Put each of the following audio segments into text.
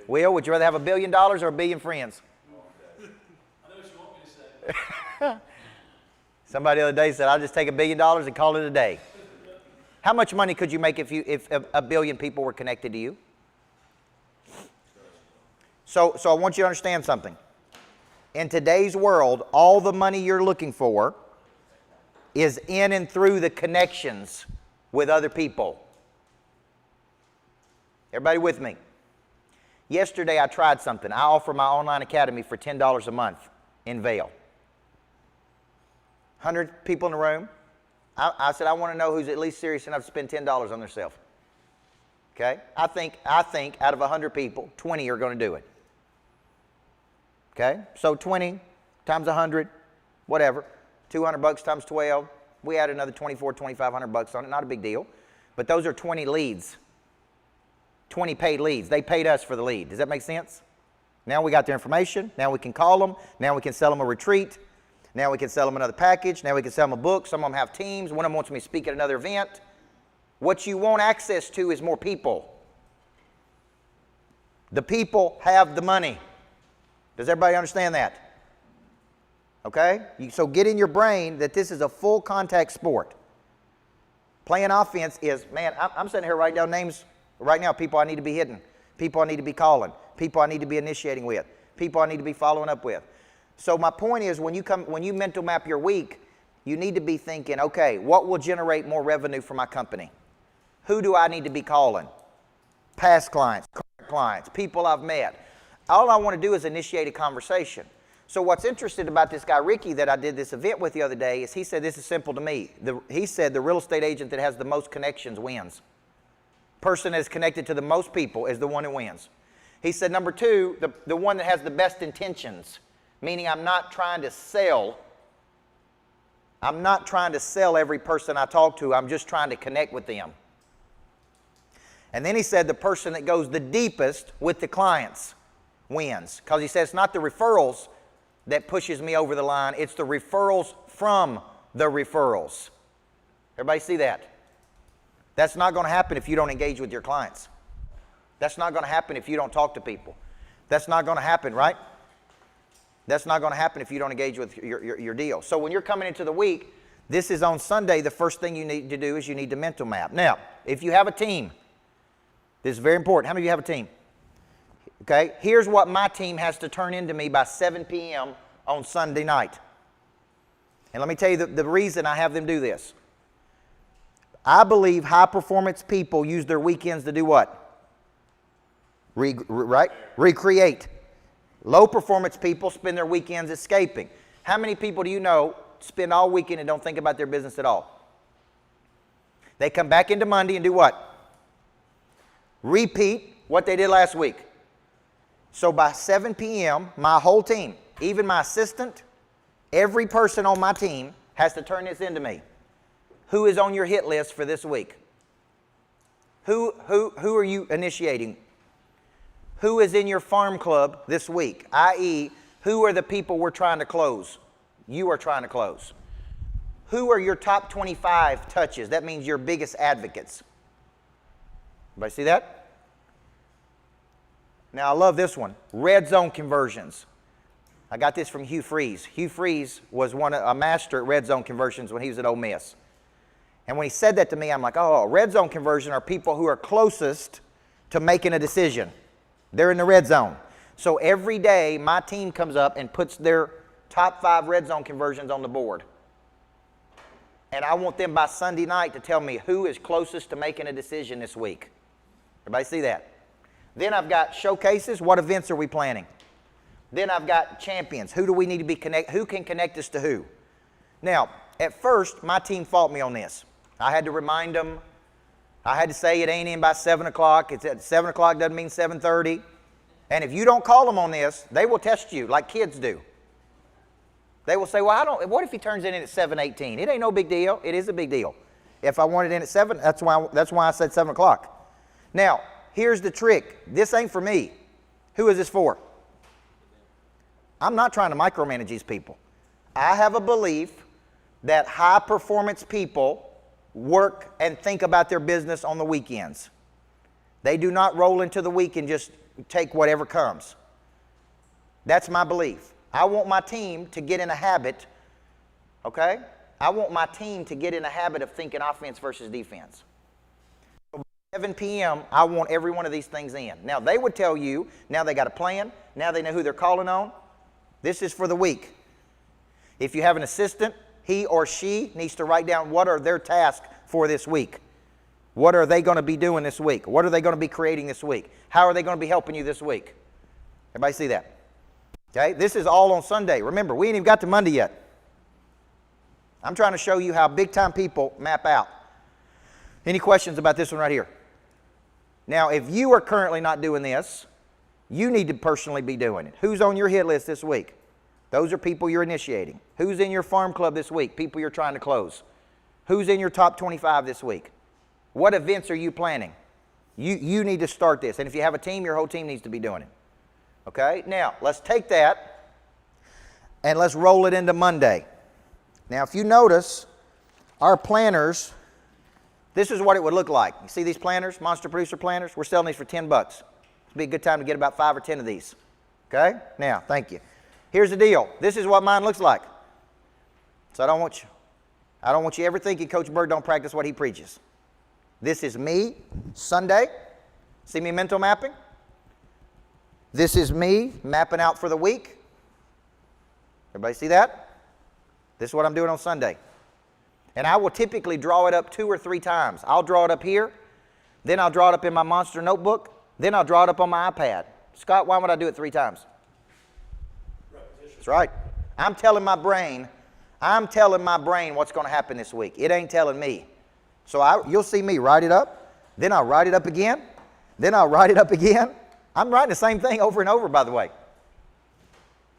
Will, would you rather have $1 billion or 1 billion friends? I know what you want me to say. Somebody the other day said, I'll just take $1 billion and call it a day. How much money could you make if 1 billion people were connected to you? So I want you to understand something. In today's world, all the money you're looking for is in and through the connections with other people. Everybody with me? Yesterday I tried something. I offer my online academy for $10 a month in Vail. 100 people in the room. I said I want to know who's at least serious enough to spend $10 on themselves. Okay? I think out of 100 people, 20 are going to do it. Okay? So 20 times 100, whatever, $200 times 12. We add another $2,400-$2,500 on it. Not a big deal. But those are 20 leads. 20 paid leads. They paid us for the lead. Does that make sense? Now we got their information. Now we can call them. Now we can sell them a retreat. Now we can sell them another package. Now we can sell them a book. Some of them have teams. One of them wants me to speak at another event. What you want access to is more people. The people have the money. Does everybody understand that? Okay? So get in your brain that this is a full contact sport. Playing offense is, man, I'm sitting here writing down names right now, people I need to be hitting, people I need to be calling, people I need to be initiating with, people I need to be following up with. So my point is, when you mental map your week, you need to be thinking, okay, what will generate more revenue for my company? Who do I need to be calling? Past clients, current clients, people I've met. All I want to do is initiate a conversation. So what's interesting about this guy, Ricky, that I did this event with the other day, is he said, this is simple to me. He said the real estate agent that has the most connections wins. Person that is connected to the most people is the one who wins. He said, number two, the one that has the best intentions, meaning I'm not trying to sell. I'm not trying to sell every person I talk to. I'm just trying to connect with them. And then he said the person that goes the deepest with the clients wins. Because he says it's not the referrals that pushes me over the line. It's the referrals from the referrals. Everybody see that? That's not going to happen if you don't engage with your clients. That's not going to happen if you don't talk to people. That's not going to happen, right? That's not going to happen if you don't engage with your deal. So when you're coming into the week, this is on Sunday, the first thing you need to do is you need to mental map. Now, if you have a team, this is very important. How many of you have a team? Okay, here's what my team has to turn into me by 7 p.m. on Sunday night. And let me tell you the reason I have them do this. I believe high-performance people use their weekends to do what? Recreate. Low-performance people spend their weekends escaping. How many people do you know spend all weekend and don't think about their business at all? They come back into Monday and do what? Repeat what they did last week. So by 7 p.m., my whole team, even my assistant, every person on my team has to turn this into me. Who is on your hit list for this week? Who are you initiating? Who is in your farm club this week? I.e., who are the people we're trying to close? You are trying to close. Who are your top 25 touches? That means your biggest advocates. Everybody see that? Now, I love this one. Red zone conversions. I got this from Hugh Freeze. Hugh Freeze was a master at red zone conversions when he was at Ole Miss. And when he said that to me, I'm like, oh, red zone conversion are people who are closest to making a decision. They're in the red zone. So every day, my team comes up and puts their top 5 red zone conversions on the board. And I want them by Sunday night to tell me who is closest to making a decision this week. Everybody see that? Then I've got showcases. What events are we planning? Then I've got champions. Who do we need to be connect? Who can connect us to who? Now, at first, my team fought me on this. I had to remind them. I had to say it ain't in by 7 o'clock. It's at 7 o'clock doesn't mean 7:30. And if you don't call them on this, they will test you like kids do. They will say, well, what if he turns it in at 7:18? It ain't no big deal. It is a big deal. If I want it in at 7, that's why I said 7 o'clock. Now, here's the trick. This ain't for me. Who is this for? I'm not trying to micromanage these people. I have a belief that high-performance people work and think about their business on the weekends. They do not roll into the week and just take whatever comes. That's my belief. I want my team to get in a habit, okay? I want my team to get in a habit of thinking offense versus defense. 7 p.m., I want every one of these things in. Now, they would tell you, now they got a plan, now they know who they're calling on. This is for the week. If you have an assistant, he or she needs to write down what are their tasks for this week. What are they going to be doing this week? What are they going to be creating this week? How are they going to be helping you this week? Everybody see that? Okay, this is all on Sunday. Remember, we ain't even got to Monday yet. I'm trying to show you how big-time people map out. Any questions about this one right here? Now, if you are currently not doing this, you need to personally be doing it. Who's on your hit list this week? Those are people you're initiating. Who's in your farm club this week? People you're trying to close. Who's in your top 25 this week? What events are you planning? You need to start this. And if you have a team, your whole team needs to be doing it. Okay? Now, let's take that and let's roll it into Monday. Now, if you notice, our planners, this is what it would look like. You see these planners, Monster Producer planners? We're selling these for $10. It'd be a good time to get about 5 or 10 of these. Okay? Now, thank you. Here's the deal. This is what mine looks like. So I don't want you ever thinking Coach Bird don't practice what he preaches. This is me, Sunday. See me mental mapping? This is me mapping out for the week. Everybody see that? This is what I'm doing on Sunday. And I will typically draw it up 2 or 3 times. I'll draw it up here, then I'll draw it up in my Monster notebook, then I'll draw it up on my iPad. Scott, why would I do it 3 times? Repetition. That's right. I'm telling my brain what's going to happen this week. It ain't telling me. So you'll see me write it up, then I'll write it up again, then I'll write it up again. I'm writing the same thing over and over, by the way.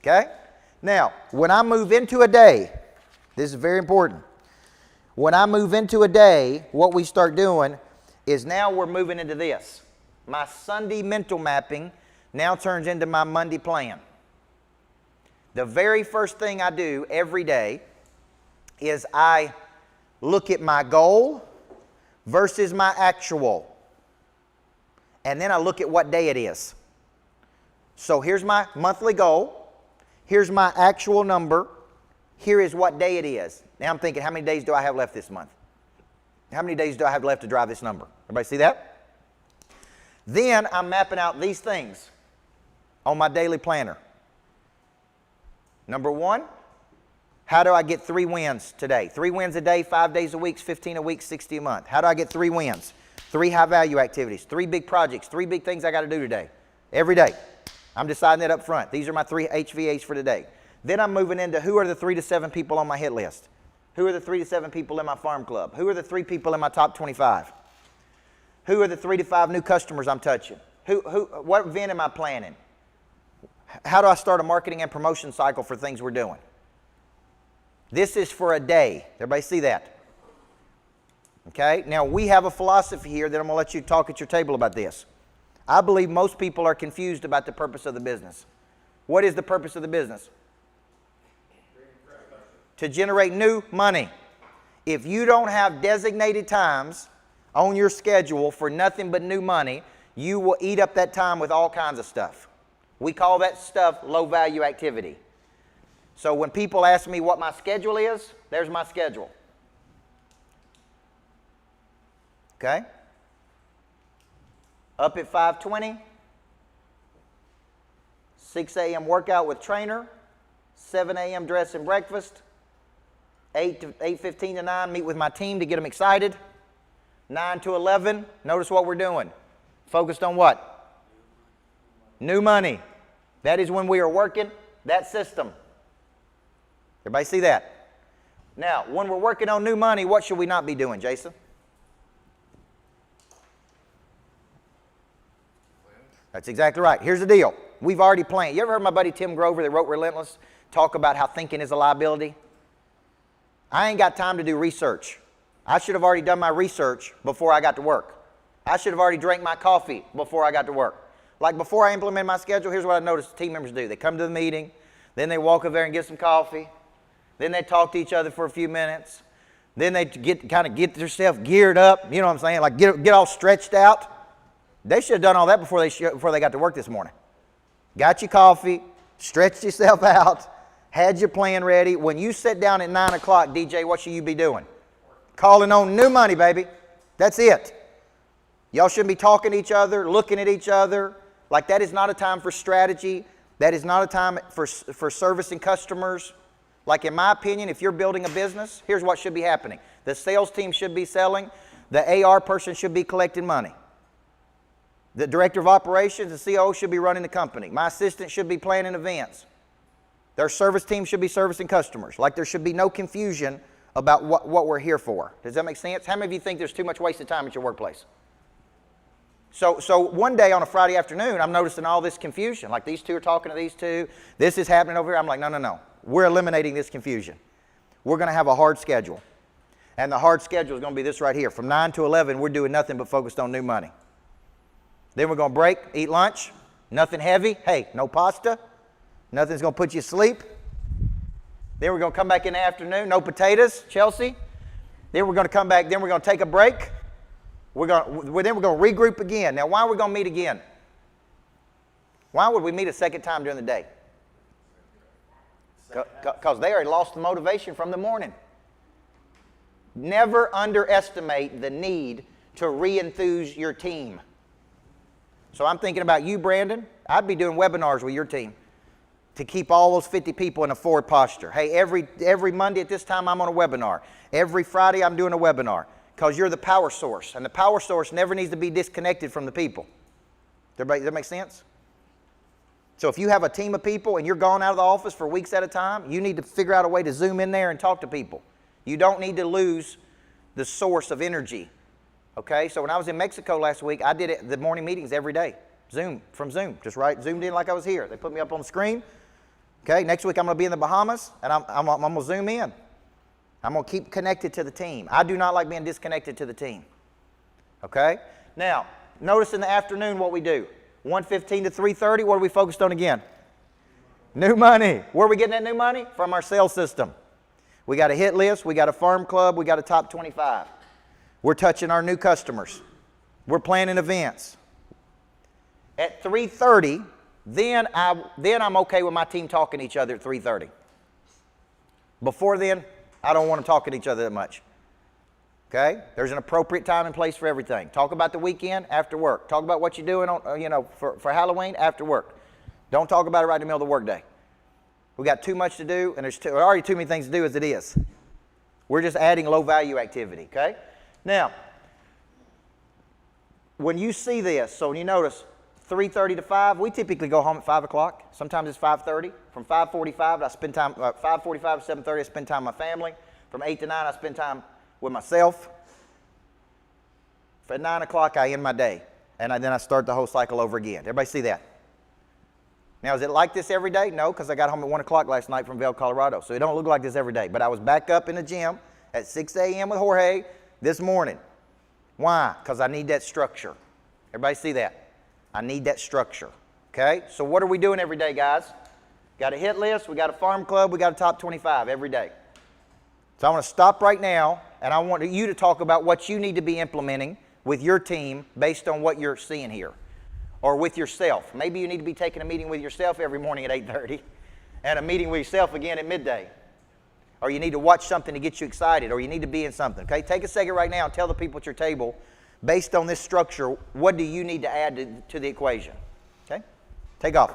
Okay? Now, when I move into a day, this is very important. When I move into a day, what we start doing is now we're moving into this. My Sunday mental mapping now turns into my Monday plan. The very first thing I do every day is I look at my goal versus my actual. And then I look at what day it is. So here's my monthly goal. Here's my actual number. Here is what day it is. Now I'm thinking, how many days do I have left this month? How many days do I have left to drive this number? Everybody see that? Then I'm mapping out these things on my daily planner. Number 1, how do I get 3 wins today? 3 wins a day, 5 days a week, 15 a week, 60 a month. How do I get 3 wins? 3 high-value activities, 3 big projects, 3 big things I got to do today. Every day. I'm deciding that up front. These are my 3 HVAs for today. Then I'm moving into who are the 3 to 7 people on my hit list. Who are the 3 to 7 people in my farm club? Who are the 3 people in my top 25? Who are the 3 to 5 new customers I'm touching? What event am I planning? How do I start a marketing and promotion cycle for things we're doing? This is for a day. Everybody see that? Okay? Now, we have a philosophy here that I'm going to let you talk at your table about this. I believe most people are confused about the purpose of the business. What is the purpose of the business? To generate new money. If you don't have designated times on your schedule for nothing but new money, you will eat up that time with all kinds of stuff. We call that stuff low-value activity. So when people ask me what my schedule is, there's my schedule. Okay? Up at 5:20, 6 a.m. workout with trainer, 7 a.m. dress and breakfast, 8:15 to 9, meet with my team to get them excited, 9 to 11, notice what we're doing. Focused on what? New money. That is when we are working that system. Everybody see that? Now, when we're working on new money, what should we not be doing, Jason? That's exactly right. Here's the deal. We've already planned. You ever heard my buddy Tim Grover that wrote Relentless talk about how thinking is a liability? I ain't got time to do research. I should have already done my research before I got to work. I should have already drank my coffee before I got to work. Like before I implement my schedule, here's what I noticed team members do. They come to the meeting, then they walk over there and get some coffee, then they talk to each other for a few minutes, then they get themselves geared up, you know what I'm saying, like get all stretched out. They should have done all that before they got to work this morning. Got your coffee, stretched yourself out, had your plan ready. When you sit down at 9 o'clock, DJ, what should you be doing? Calling on new money, baby. That's it. Y'all shouldn't be talking to each other, looking at each other. Like, that is not a time for strategy. That is not a time for servicing customers. Like, in my opinion, if you're building a business, here's what should be happening. The sales team should be selling. The AR person should be collecting money. The director of operations, the COO should be running the company. My assistant should be planning events. Their service team should be servicing customers. Like, there should be no confusion about what we're here for. Does that make sense? How many of you think there's too much wasted time at your workplace? So one day on a Friday afternoon, I'm noticing all this confusion. Like, these two are talking to these two. This is happening over here. I'm like, no. We're eliminating this confusion. We're going to have a hard schedule. And the hard schedule is going to be this right here. From 9 to 11, we're doing nothing but focused on new money. Then we're going to break, eat lunch, nothing heavy. Hey, no pasta. Nothing's going to put you to sleep. Then we're going to come back in the afternoon, no potatoes, Chelsea. Then we're going to come back, then we're going to take a break. Then we're going to regroup again. Now, why are we going to meet again? Why would we meet a second time during the day? Because they already lost the motivation from the morning. Never underestimate the need to re-enthuse your team. So I'm thinking about you, Brandon. I'd be doing webinars with your team to keep all those 50 people in a forward posture. Hey, every Monday at this time, I'm on a webinar. Every Friday, I'm doing a webinar because you're the power source, and the power source never needs to be disconnected from the people. Does that make sense? So if you have a team of people and you're gone out of the office for weeks at a time, you need to figure out a way to zoom in there and talk to people. You don't need to lose the source of energy. Okay, so when I was in Mexico last week, I did the morning meetings every day. Zoom, just zoomed in like I was here. They put me up on the screen. Okay, next week I'm going to be in the Bahamas, and I'm going to zoom in. I'm going to keep connected to the team. I do not like being disconnected to the team. Okay? Now, notice in the afternoon what we do. 1:15 to 3:30, what are we focused on again? New money. Where are we getting that new money? From our sales system. We got a hit list, we got a farm club, we got a top 25. We're touching our new customers. We're planning events. At 3:30, then I'm okay with my team talking to each other at 3:30. Before then, I don't want to talk to each other that much. Okay? There's an appropriate time and place for everything. Talk about the weekend after work. Talk about what you're doing on, for Halloween after work. Don't talk about it right in the middle of the workday. We got too much to do, and there's already too many things to do as it is. We're just adding low-value activity. Okay? Now, when you see this, so when you notice 3:30 to 5, we typically go home at 5 o'clock. Sometimes it's 5:30. From 5:45, I spend time. 5:45 to 7:30, I spend time with my family. From 8 to 9, I spend time with myself. At 9 o'clock, I end my day, and then I start the whole cycle over again. Everybody see that? Now, is it like this every day? No, because I got home at 1 o'clock last night from Vail, Colorado, so it don't look like this every day. But I was back up in the gym at 6 a.m. with Jorge this morning. Why? Because I need that structure. Everybody see that? I need that structure. Okay? So what are we doing every day, guys? Got a hit list, we got a farm club, we got a top 25 every day. So I want to stop right now, and I want you to talk about what you need to be implementing with your team based on what you're seeing here. Or with yourself. Maybe you need to be taking a meeting with yourself every morning at 8:30 and a meeting with yourself again at midday. Or you need to watch something to get you excited, or you need to be in something. Okay? Take a second right now and tell the people at your table, based on this structure, what do you need to add to the equation? Okay? Take off.